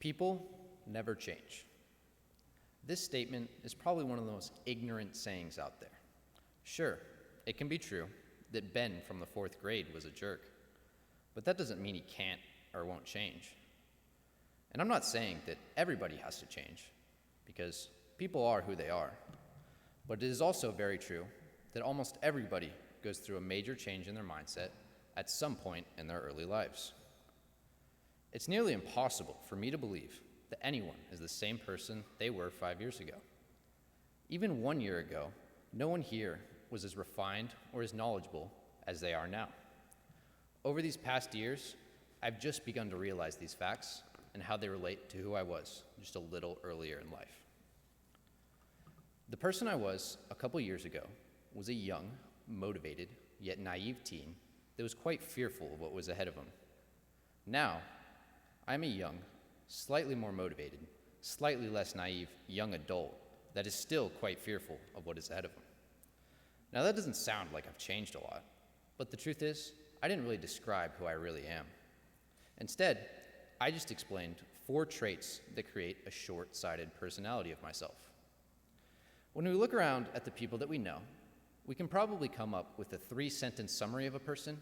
People never change. This statement is probably one of the most ignorant sayings out there. Sure, it can be true that Ben from the 4th grade was a jerk, but that doesn't mean he can't or won't change. And I'm not saying that everybody has to change, because people are who they are. But it is also very true that almost everybody goes through a major change in their mindset at some point in their early lives. It's nearly impossible for me to believe that anyone is the same person they were 5 years ago. Even 1 year ago, no one here was as refined or as knowledgeable as they are now. Over these past years, I've just begun to realize these facts and how they relate to who I was just a little earlier in life. The person I was a couple years ago was a young, motivated, yet naive teen that was quite fearful of what was ahead of him. Now, I'm a young, slightly more motivated, slightly less naive young adult that is still quite fearful of what is ahead of him. Now, that doesn't sound like I've changed a lot, but the truth is, I didn't really describe who I really am. Instead, I just explained 4 traits that create a short-sighted personality of myself. When we look around at the people that we know, we can probably come up with a 3-sentence summary of a person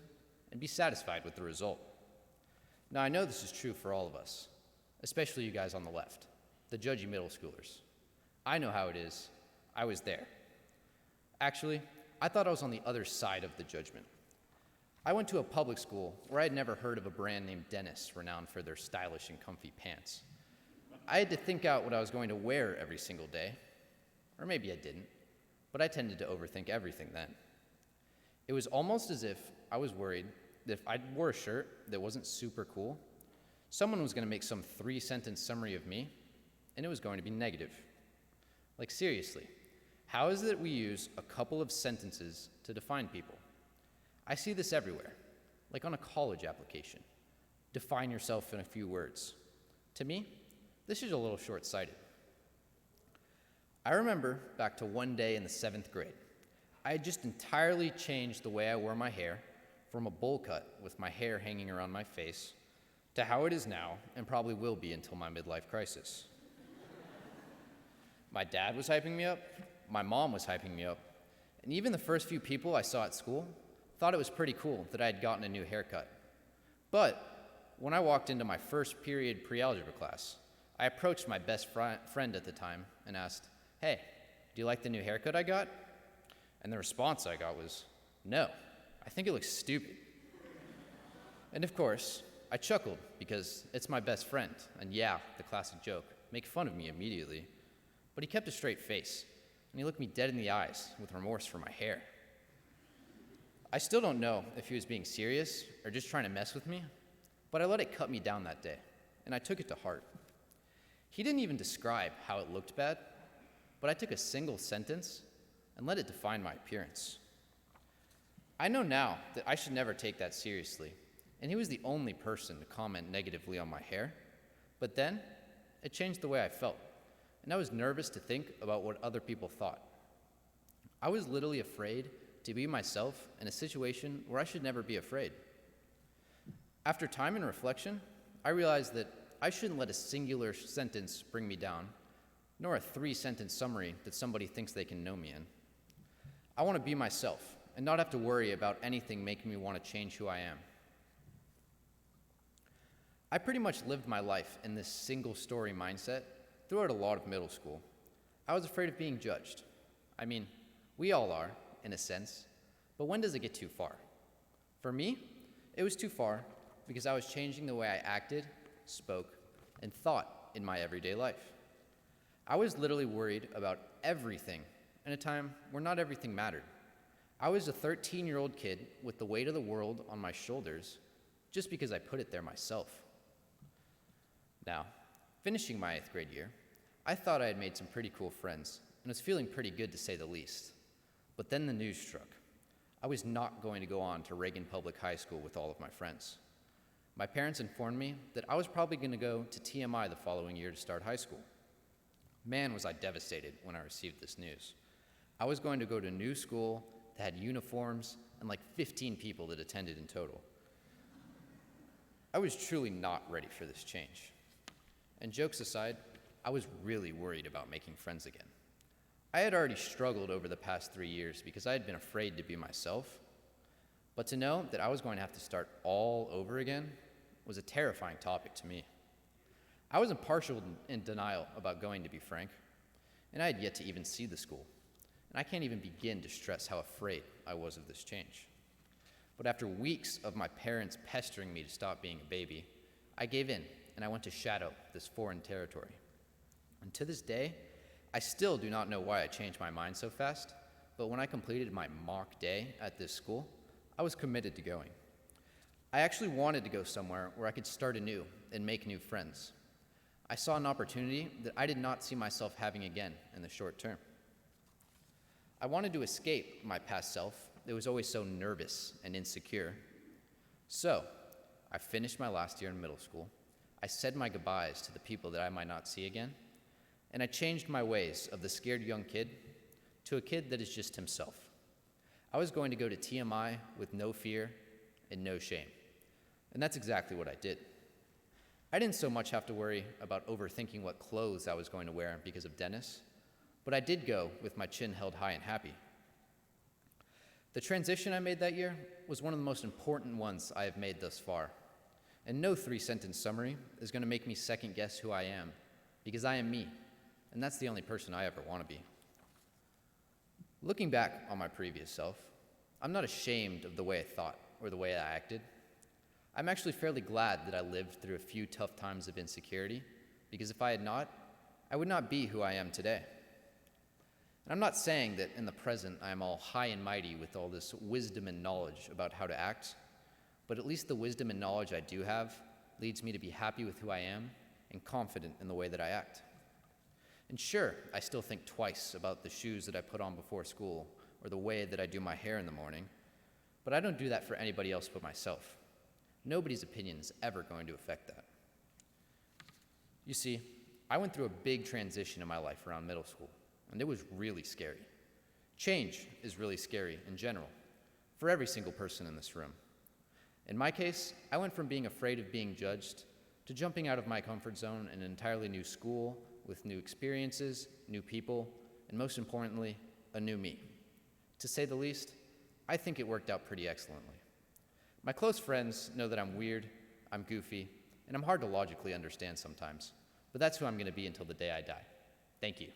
and be satisfied with the result. Now, I know this is true for all of us, especially you guys on the left, the judgy middle schoolers. I know how it is. I was there. Actually, I thought I was on the other side of the judgment. I went to a public school where I had never heard of a brand named Dennis, renowned for their stylish and comfy pants. I had to think out what I was going to wear every single day. Or maybe I didn't, but I tended to overthink everything then. It was almost as if I was worried that if I wore a shirt that wasn't super cool, someone was going to make some 3-sentence summary of me, and it was going to be negative. Like, seriously, how is it that we use a couple of sentences to define people? I see this everywhere, like on a college application. Define yourself in a few words. To me, this is a little short-sighted. I remember back to one day in the 7th grade. I had just entirely changed the way I wore my hair from a bowl cut with my hair hanging around my face to how it is now and probably will be until my midlife crisis. My dad was hyping me up, my mom was hyping me up, and even the first few people I saw at school thought it was pretty cool that I had gotten a new haircut. But when I walked into my first period pre-algebra class, I approached my best friend at the time and asked, "Hey, do you like the new haircut I got?" And the response I got was, "No, I think it looks stupid." And of course, I chuckled because it's my best friend, and yeah, the classic joke, make fun of me immediately. But he kept a straight face, and he looked me dead in the eyes with remorse for my hair. I still don't know if he was being serious or just trying to mess with me, but I let it cut me down that day, and I took it to heart. He didn't even describe how it looked bad, but I took a single sentence and let it define my appearance. I know now that I should never take that seriously, and he was the only person to comment negatively on my hair, but then it changed the way I felt, and I was nervous to think about what other people thought. I was literally afraid to be myself in a situation where I should never be afraid. After time and reflection, I realized that I shouldn't let a singular sentence bring me down, nor a 3-sentence summary that somebody thinks they can know me in. I want to be myself and not have to worry about anything making me want to change who I am. I pretty much lived my life in this single-story mindset throughout a lot of middle school. I was afraid of being judged. I mean, we all are, in a sense, but when does it get too far? For me, it was too far because I was changing the way I acted, spoke, and thought in my everyday life. I was literally worried about everything in a time where not everything mattered. I was a 13-year-old kid with the weight of the world on my shoulders just because I put it there myself. Now, finishing my 8th grade year, I thought I had made some pretty cool friends and was feeling pretty good to say the least. But then the news struck. I was not going to go on to Reagan Public High School with all of my friends. My parents informed me that I was probably going to go to TMI the following year to start high school. Man, was I devastated when I received this news. I was going to go to a new school that had uniforms and like 15 people that attended in total. I was truly not ready for this change. And jokes aside, I was really worried about making friends again. I had already struggled over the past 3 years because I had been afraid to be myself, but to know that I was going to have to start all over again was a terrifying topic to me. I was partial in denial about going, to be frank, and I had yet to even see the school, and I can't even begin to stress how afraid I was of this change. But after weeks of my parents pestering me to stop being a baby, I gave in, and I went to shadow this foreign territory. And to this day, I still do not know why I changed my mind so fast, but when I completed my mock day at this school, I was committed to going. I actually wanted to go somewhere where I could start anew and make new friends. I saw an opportunity that I did not see myself having again in the short term. I wanted to escape my past self that was always so nervous and insecure. So, I finished my last year in middle school. I said my goodbyes to the people that I might not see again, and I changed my ways of the scared young kid to a kid that is just himself. I was going to go to TMI with no fear and no shame, and that's exactly what I did. I didn't so much have to worry about overthinking what clothes I was going to wear because of Dennis, but I did go with my chin held high and happy. The transition I made that year was one of the most important ones I have made thus far, and no 3-sentence summary is going to make me second guess who I am, because I am me, and that's the only person I ever want to be. Looking back on my previous self, I'm not ashamed of the way I thought or the way I acted. I'm actually fairly glad that I lived through a few tough times of insecurity, because if I had not, I would not be who I am today. And I'm not saying that in the present I am all high and mighty with all this wisdom and knowledge about how to act, but at least the wisdom and knowledge I do have leads me to be happy with who I am and confident in the way that I act. And sure, I still think twice about the shoes that I put on before school or the way that I do my hair in the morning, but I don't do that for anybody else but myself. Nobody's opinion is ever going to affect that. You see, I went through a big transition in my life around middle school, and it was really scary. Change is really scary in general, for every single person in this room. In my case, I went from being afraid of being judged to jumping out of my comfort zone in an entirely new school with new experiences, new people, and most importantly, a new me. To say the least, I think it worked out pretty excellently. My close friends know that I'm weird, I'm goofy, and I'm hard to logically understand sometimes, but that's who I'm going to be until the day I die. Thank you.